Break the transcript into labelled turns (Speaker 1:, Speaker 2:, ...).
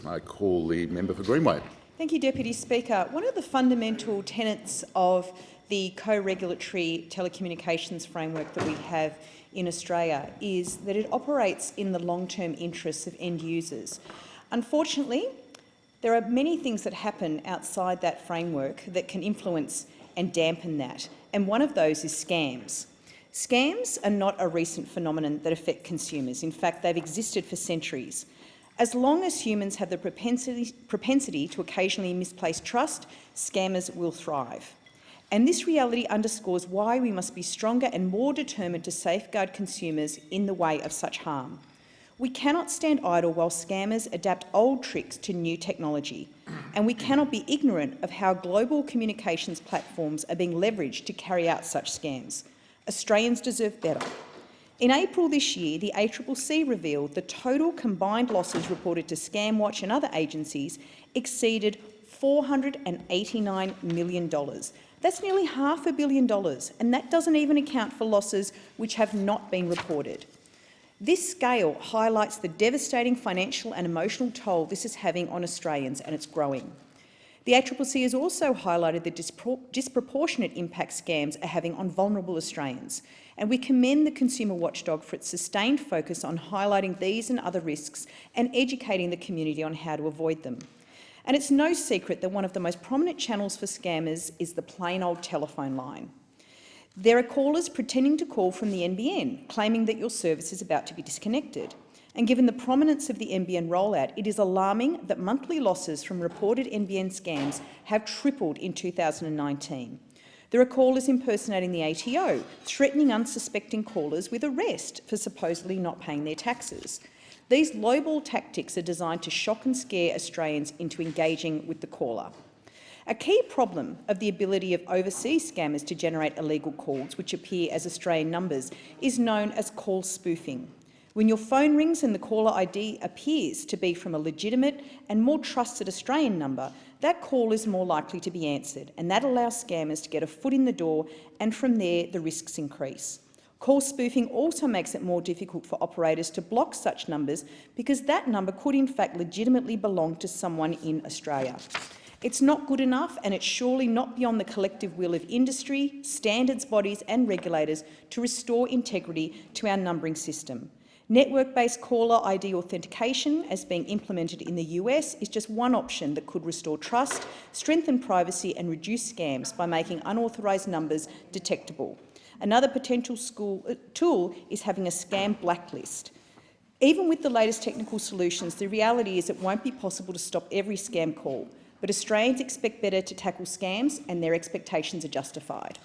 Speaker 1: members. I call the member for Greenway.
Speaker 2: Thank you, Deputy Speaker. One of the fundamental tenets of the co-regulatory telecommunications framework that we have in Australia is that it operates in the long-term interests of end users. Unfortunately, there are many things that happen outside that framework that can influence and dampen that, and one of those is scams. Scams are not a recent phenomenon that affect consumers. In fact, they've existed for centuries. As long as humans have the propensity to occasionally misplace trust, scammers will thrive. And this reality underscores why we must be stronger and more determined to safeguard consumers in the way of such harm. We cannot stand idle while scammers adapt old tricks to new technology, and we cannot be ignorant of how global communications platforms are being leveraged to carry out such scams. Australians deserve better. In April this year, the ACCC revealed the total combined losses reported to ScamWatch and other agencies exceeded $489 million. That's nearly $500 million, and that doesn't even account for losses which have not been reported. This scale highlights the devastating financial and emotional toll this is having on Australians, and it's growing. The ACCC has also highlighted the disproportionate impact scams are having on vulnerable Australians, and we commend the Consumer Watchdog for its sustained focus on highlighting these and other risks and educating the community on how to avoid them. And it's no secret that one of the most prominent channels for scammers is the plain old telephone line. There are callers pretending to call from the NBN, claiming that your service is about to be disconnected. And given the prominence of the NBN rollout, it is alarming that monthly losses from reported NBN scams have tripled in 2019. There are callers impersonating the ATO, threatening unsuspecting callers with arrest for supposedly not paying their taxes. These lowball tactics are designed to shock and scare Australians into engaging with the caller. A key problem of the ability of overseas scammers to generate illegal calls, which appear as Australian numbers, is known as call spoofing. When your phone rings and the caller ID appears to be from a legitimate and more trusted Australian number, that call is more likely to be answered, and that allows scammers to get a foot in the door, and from there the risks increase. Call spoofing also makes it more difficult for operators to block such numbers because that number could in fact legitimately belong to someone in Australia. It's not good enough, and it's surely not beyond the collective will of industry, standards bodies and regulators to restore integrity to our numbering system. Network-based caller ID authentication, as being implemented in the US, is just one option that could restore trust, strengthen privacy and reduce scams by making unauthorised numbers detectable. Another potential tool is having a scam blacklist. Even with the latest technical solutions, the reality is it won't be possible to stop every scam call, but Australians expect better to tackle scams, and their expectations are justified.